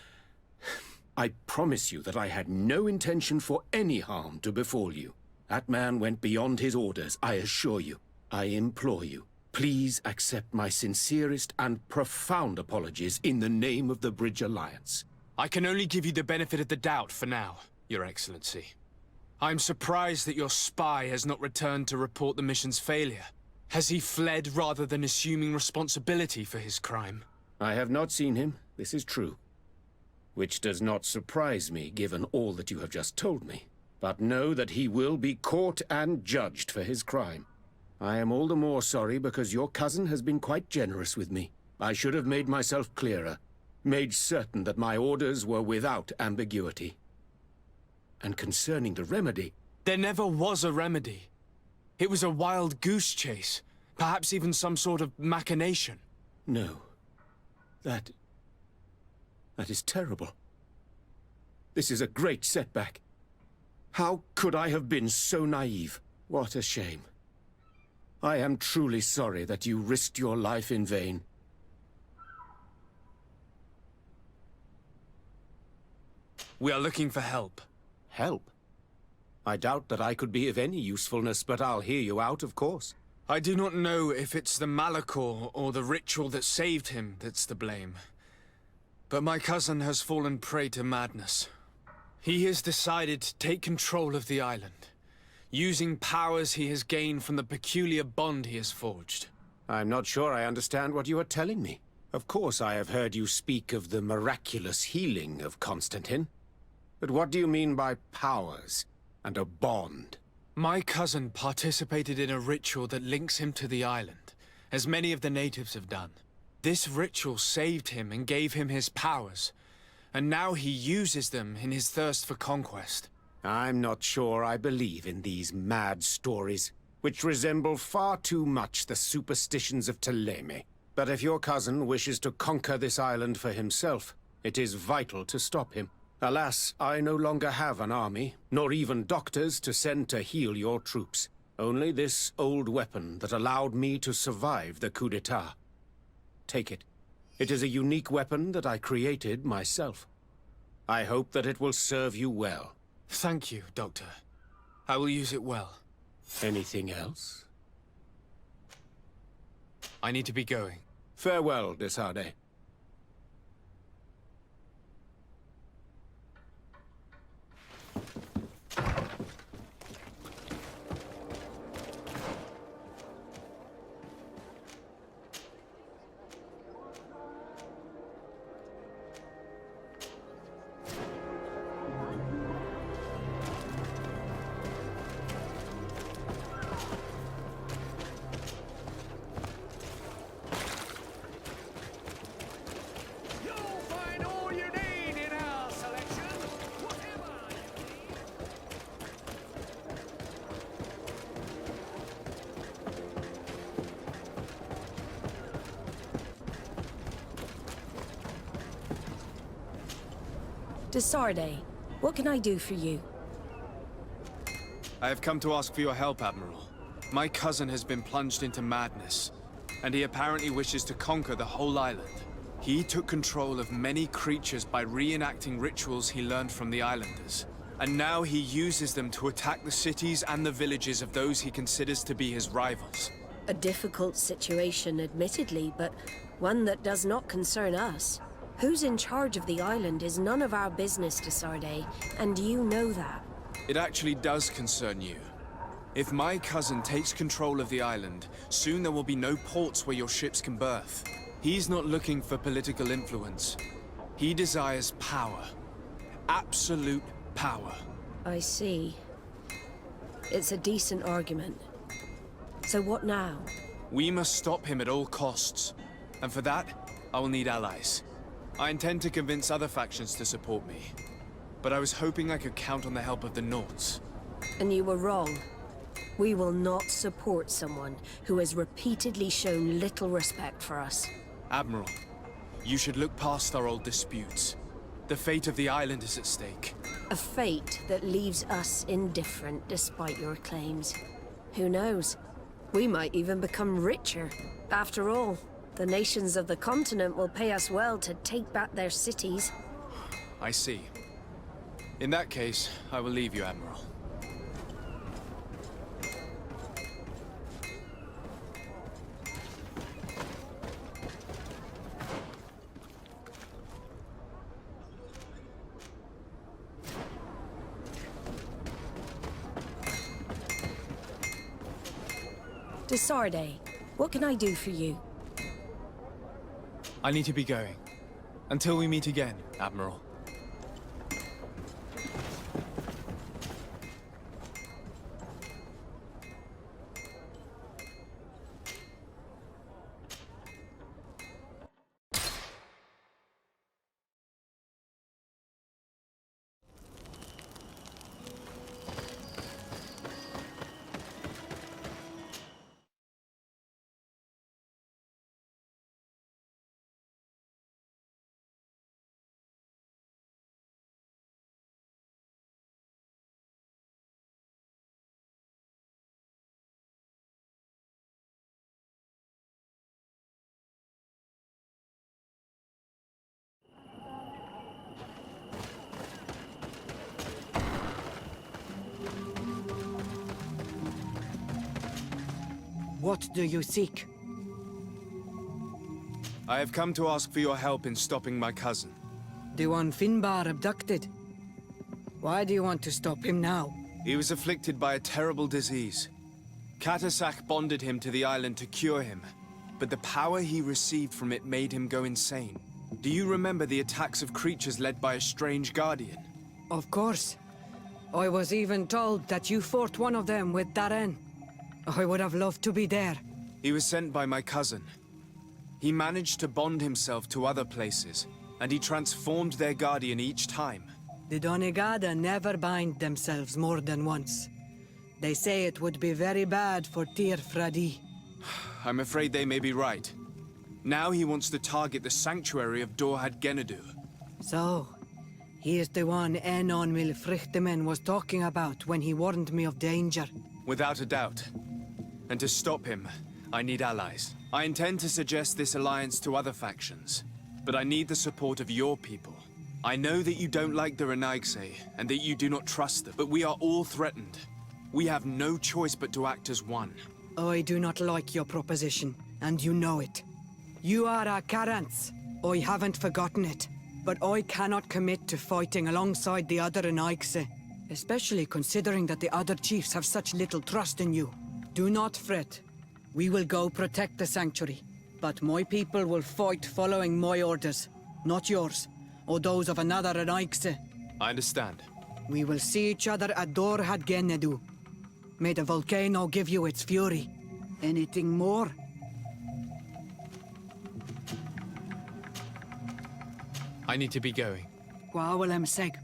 I promise you that I had no intention for any harm to befall you. That man went beyond his orders, I assure you. I implore you, please accept my sincerest and profound apologies in the name of the Bridge Alliance. I can only give you the benefit of the doubt for now, Your Excellency. I'm surprised that your spy has not returned to report the mission's failure. Has he fled rather than assuming responsibility for his crime? I have not seen him, this is true. Which does not surprise me, given all that you have just told me. But know that he will be caught and judged for his crime. I am all the more sorry because your cousin has been quite generous with me. I should have made myself clearer, made certain that my orders were without ambiguity. And concerning the remedy... There never was a remedy. It was a wild goose chase. Perhaps even some sort of machination. No. That is terrible. This is a great setback. How could I have been so naive? What a shame. I am truly sorry that you risked your life in vain. We are looking for help. Help? I doubt that I could be of any usefulness, but I'll hear you out, of course. I do not know if it's the Malachor or the ritual that saved him that's to blame. But my cousin has fallen prey to madness. He has decided to take control of the island, using powers he has gained from the peculiar bond he has forged. I'm not sure I understand what you are telling me. Of course I have heard you speak of the miraculous healing of Constantine. But what do you mean by powers and a bond? My cousin participated in a ritual that links him to the island, as many of the natives have done. This ritual saved him and gave him his powers, and now he uses them in his thirst for conquest. I'm not sure I believe in these mad stories, which resemble far too much the superstitions of Ptolemy. But if your cousin wishes to conquer this island for himself, it is vital to stop him. Alas, I no longer have an army, nor even doctors to send to heal your troops. Only this old weapon that allowed me to survive the coup d'etat. Take it. It is a unique weapon that I created myself. I hope that it will serve you well. Thank you, Doctor. I will use it well. Anything else? I need to be going. Farewell, Desade. Desarde, what can I do for you? I have come to ask for your help, Admiral. My cousin has been plunged into madness, and he apparently wishes to conquer the whole island. He took control of many creatures by reenacting rituals he learned from the islanders. And now he uses them to attack the cities and the villages of those he considers to be his rivals. A difficult situation, admittedly, but one that does not concern us. Who's in charge of the island is none of our business, Desarde, and you know that. It actually does concern you. If my cousin takes control of the island, soon there will be no ports where your ships can berth. He's not looking for political influence. He desires power. Absolute power. I see. It's a decent argument. So what now? We must stop him at all costs. And for that, I will need allies. I intend to convince other factions to support me. But I was hoping I could count on the help of the Nords. And you were wrong. We will not support someone who has repeatedly shown little respect for us. Admiral, you should look past our old disputes. The fate of the island is at stake. A fate that leaves us indifferent despite your claims. Who knows? We might even become richer. After all, the nations of the continent will pay us well to take back their cities. I see. In that case, I will leave you, Admiral. Desarde, what can I do for you? I need to be going. Until we meet again, Admiral. What do you seek? I have come to ask for your help in stopping my cousin. The one Finbar abducted. Why do you want to stop him now? He was afflicted by a terrible disease. Katasak bonded him to the island to cure him, but the power he received from it made him go insane. Do you remember the attacks of creatures led by a strange guardian? Of course. I was even told that you fought one of them with Darren. I would have loved to be there. He was sent by my cousin. He managed to bond himself to other places, and he transformed their guardian each time. The Donegada never bind themselves more than once. They say it would be very bad for Tir Fradi. I'm afraid they may be right. Now he wants to target the sanctuary of Dorhad Genadu. So, he is the one Enon Milfrichtemen was talking about when he warned me of danger. Without a doubt. And to stop him, I need allies. I intend to suggest this alliance to other factions, but I need the support of your people. I know that you don't like the Renaigse, and that you do not trust them, but we are all threatened. We have no choice but to act as one. I do not like your proposition, and you know it. You are our Karants. I haven't forgotten it. But I cannot commit to fighting alongside the other Renaigse, especially considering that the other chiefs have such little trust in you. Do not fret. We will go protect the sanctuary, but my people will fight following my orders, not yours, or those of another Renaigse. I understand. We will see each other at Dor Hadgenedu. May the volcano give you its fury. Anything more? I need to be going. Gwawalem seg.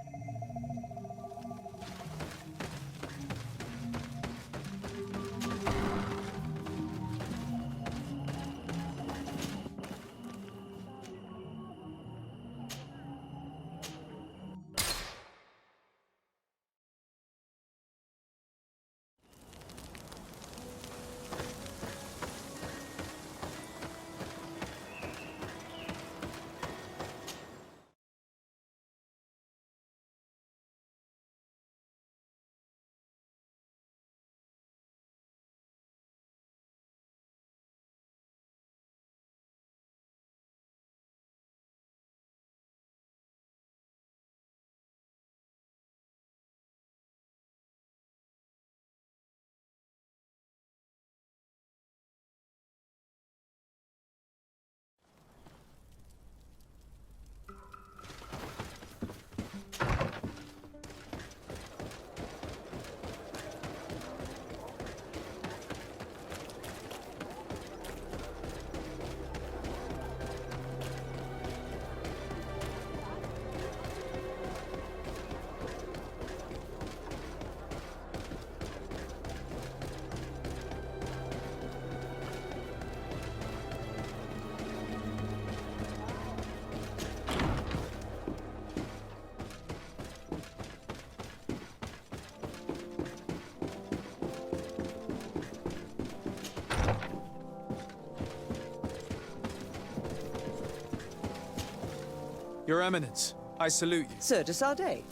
Your Eminence, I salute you. Sir de Sardet.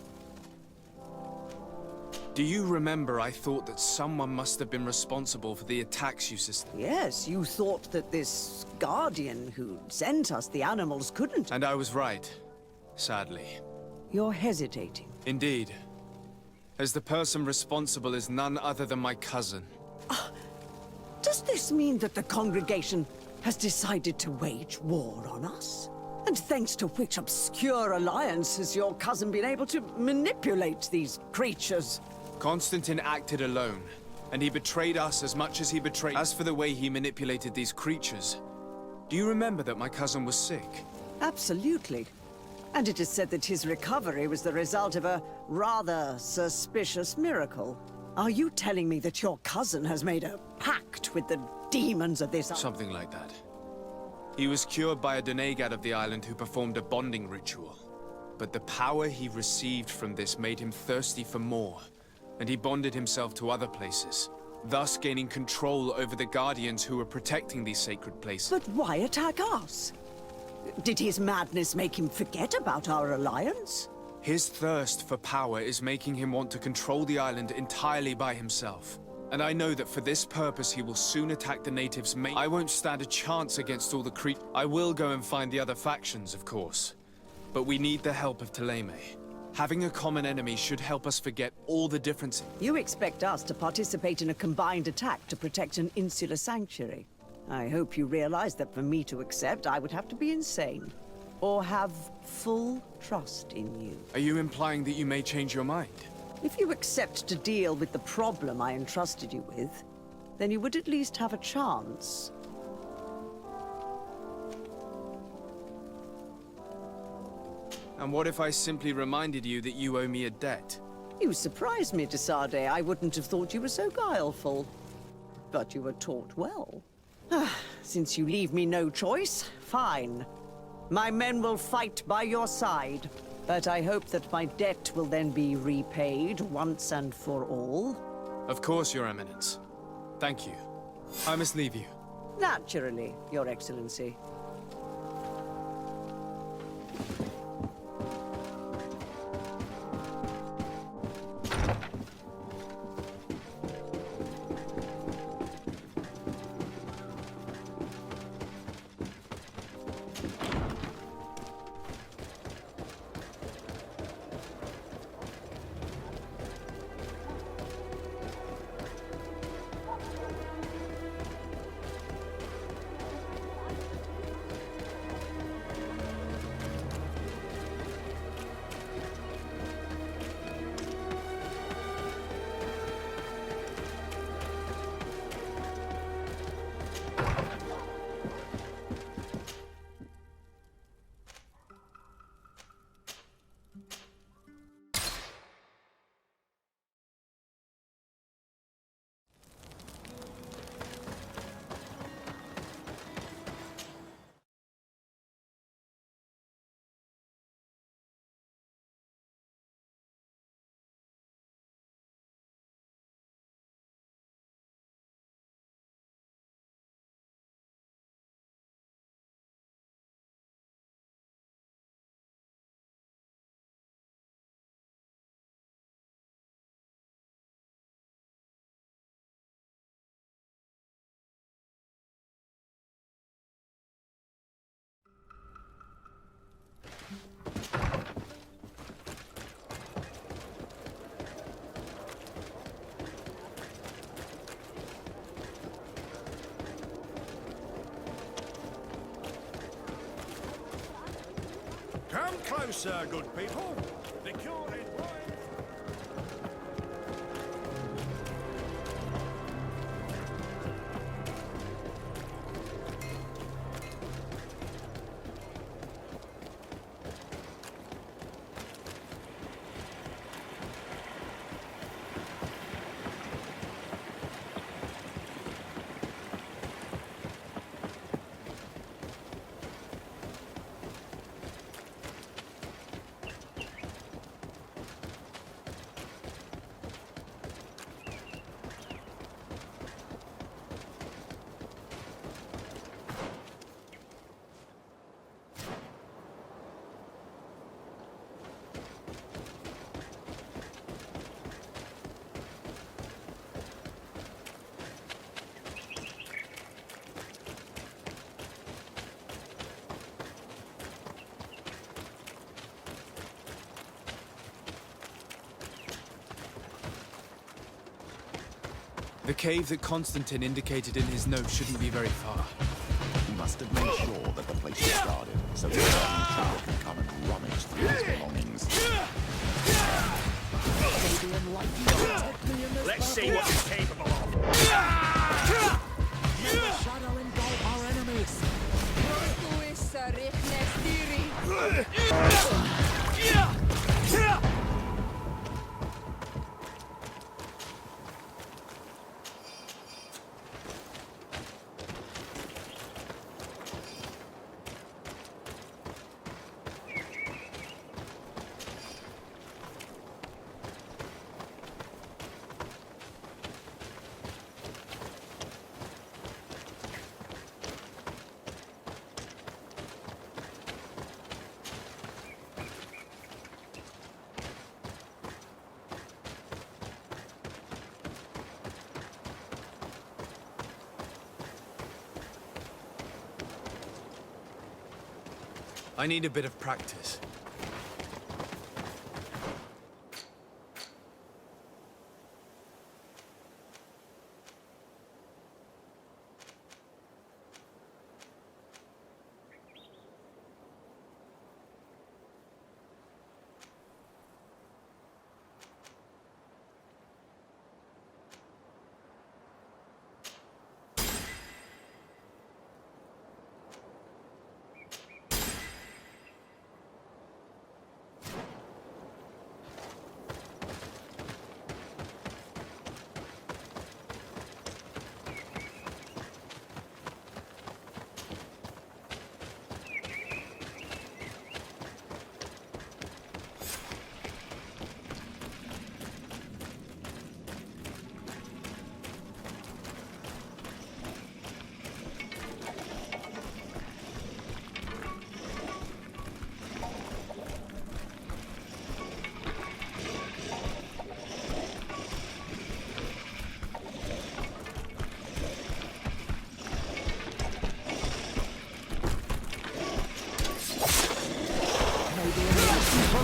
Do you remember I thought that someone must have been responsible for the attacks you sustained? Yes, you thought that this guardian who sent us the animals couldn't... And I was right, sadly. You're hesitating. Indeed. As the person responsible is none other than my cousin. Does this mean that the congregation has decided to wage war on us? And thanks to which obscure alliance has your cousin been able to manipulate these creatures? Constantine acted alone, and he betrayed us as much as he betrayed... As for the way he manipulated these creatures, do you remember that my cousin was sick? Absolutely. And it is said that his recovery was the result of a rather suspicious miracle. Are you telling me that your cousin has made a pact with the demons of this... Something like that. He was cured by a Donegad of the island who performed a bonding ritual. But the power he received from this made him thirsty for more, and he bonded himself to other places, thus gaining control over the Guardians who were protecting these sacred places. But why attack us? Did his madness make him forget about our alliance? His thirst for power is making him want to control the island entirely by himself. And I know that for this purpose he will soon attack the natives' main... I won't stand a chance against all the I will go and find the other factions, of course. But we need the help of Thélème. Having a common enemy should help us forget all the differences. You expect us to participate in a combined attack to protect an insular sanctuary. I hope you realize that for me to accept, I would have to be insane. Or have full trust in you. Are you implying that you may change your mind? If you accept to deal with the problem I entrusted you with, then you would at least have a chance. And what if I simply reminded you that you owe me a debt? You surprised me, de Sardet. I wouldn't have thought you were so guileful. But you were taught well. Since you leave me no choice, fine. My men will fight by your side. But I hope that my debt will then be repaid once and for all. Of course, Your Eminence. Thank you. I must leave you. Naturally, Your Excellency. Come closer, good people. The cure is right. The cave that Constantine indicated in his note shouldn't be very far. He must have made sure that the place is guarded, so that no intruder can come and rummage through his belongings. Let's see what he's capable of. Shadow engulf our enemies. I need a bit of practice.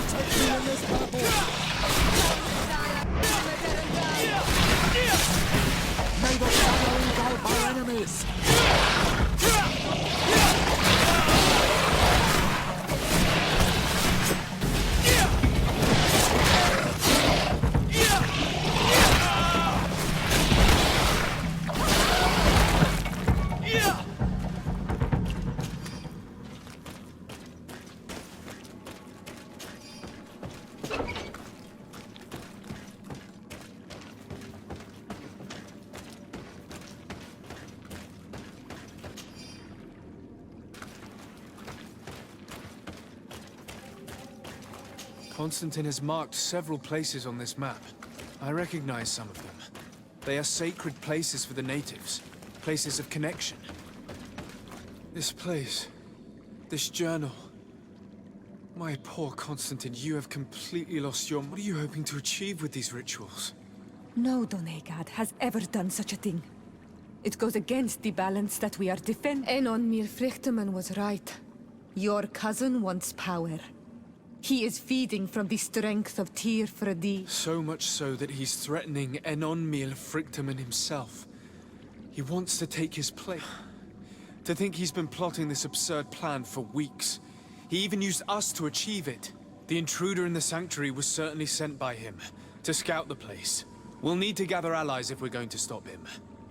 take you in this battle! May the shadow engulf our enemies! Constantine has marked several places on this map. I recognize some of them. They are sacred places for the natives, places of connection. This place, this journal. My poor Constantine, you have completely lost your... What are you hoping to achieve with these rituals? No Donegad has ever done such a thing. It goes against the balance that we are defending. Enon Mir Frichterman was right. Your cousin wants power. He is feeding from the strength of Tyr Fredi. So much so that he's threatening Enon Mir Frichterman himself. He wants to take his place. To think he's been plotting this absurd plan for weeks. He even used us to achieve it. The intruder in the sanctuary was certainly sent by him, to scout the place. We'll need to gather allies if we're going to stop him.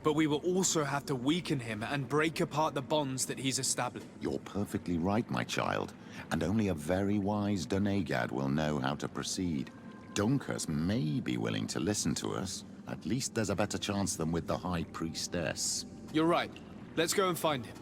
But we will also have to weaken him and break apart the bonds that he's established. You're perfectly right, my child. And only a very wise Donegad will know how to proceed. Dunkus may be willing to listen to us. At least there's a better chance than with the High Priestess. You're right. Let's go and find him.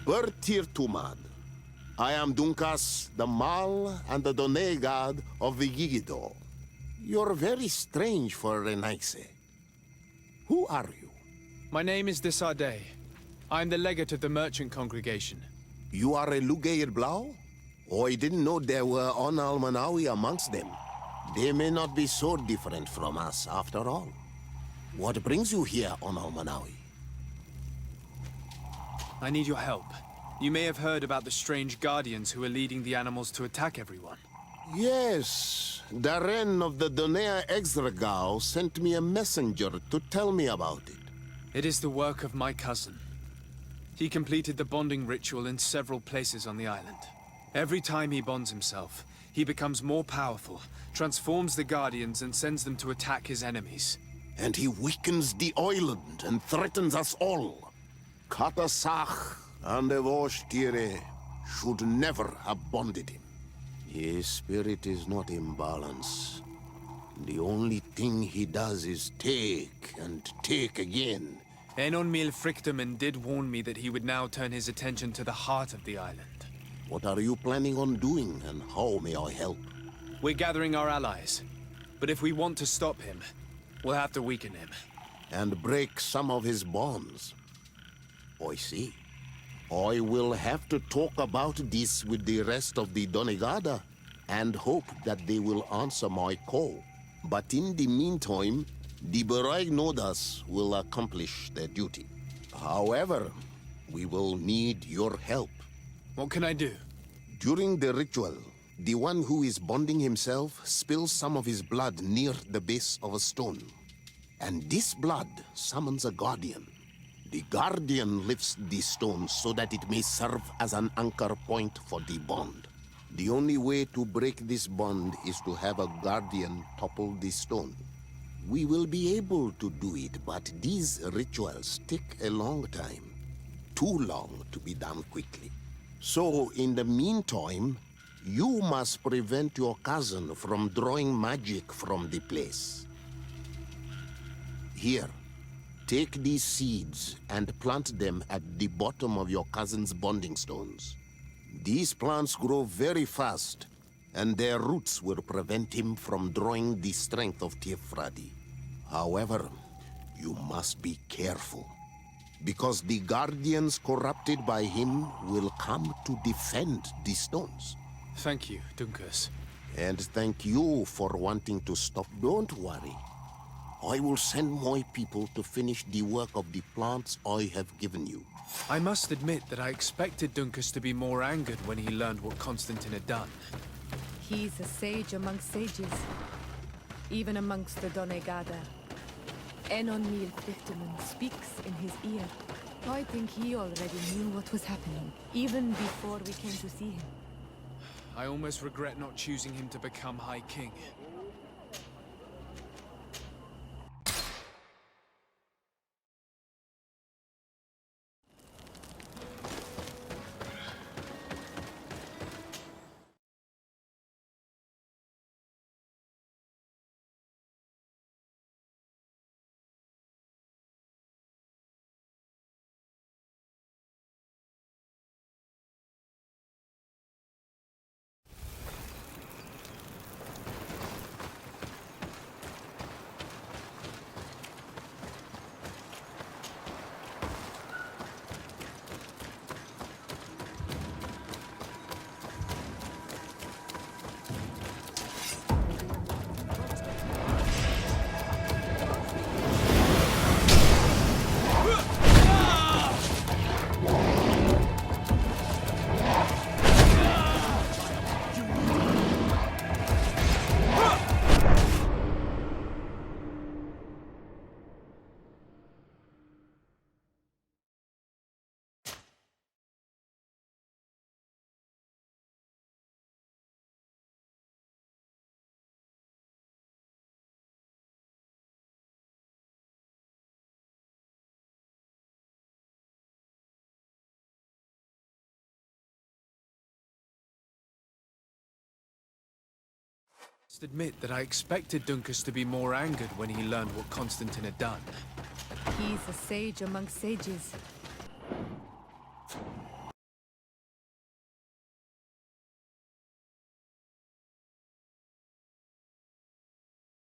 Bertir Tumad. I am Dunkas, the Mal and the Donegad of the Yigido. You're very strange for Renaise. Who are you? My name is Desardet. I'm the legate of the merchant congregation. You are a Lugair Blau? Oh, I didn't know there were On Almanawi amongst them. They may not be so different from us, after all. What brings you here, On Almanawi? I need your help. You may have heard about the strange guardians who are leading the animals to attack everyone. Yes, Darren of the Donea Exregao sent me a messenger to tell me about it. It is the work of my cousin. He completed the bonding ritual in several places on the island. Every time he bonds himself, he becomes more powerful, transforms the guardians and sends them to attack his enemies. And he weakens the island and threatens us all. Katasach and Evosh should never have bonded him. His spirit is not in balance. The only thing he does is take and take again. Enon Mil Frictamen did warn me that he would now turn his attention to the heart of the island. What are you planning on doing, and how may I help? We're gathering our allies. But if we want to stop him, we'll have to weaken him. And break some of his bonds. I see. I will have to talk about this with the rest of the Donegada, and hope that they will answer my call. But in the meantime, the Beraig Nodas will accomplish their duty. However, we will need your help. What can I do? During the ritual, the one who is bonding himself spills some of his blood near the base of a stone. And this blood summons a guardian. The guardian lifts the stone so that it may serve as an anchor point for the bond. The only way to break this bond is to have a guardian topple the stone. We will be able to do it, but these rituals take a long time. Too long to be done quickly. So, in the meantime, you must prevent your cousin from drawing magic from the place. Here, take these seeds and plant them at the bottom of your cousin's bonding stones. These plants grow very fast, and their roots will prevent him from drawing the strength of Tifradi. However, you must be careful, because the guardians corrupted by him will come to defend the stones. Thank you, Dunkus. And thank you for wanting to stop. Don't worry. I will send my people to finish the work of the plants I have given you. I must admit that I expected Dunkus to be more angered when he learned what Constantine had done. He's a sage amongst sages, even amongst the Donegada. Enon Mil Frictamen speaks in his ear. I think he already knew what was happening, even before we came to see him. I almost regret not choosing him to become High King. I must admit that I expected Dunkus to be more angered when he learned what Constantine had done. He's a sage amongst sages,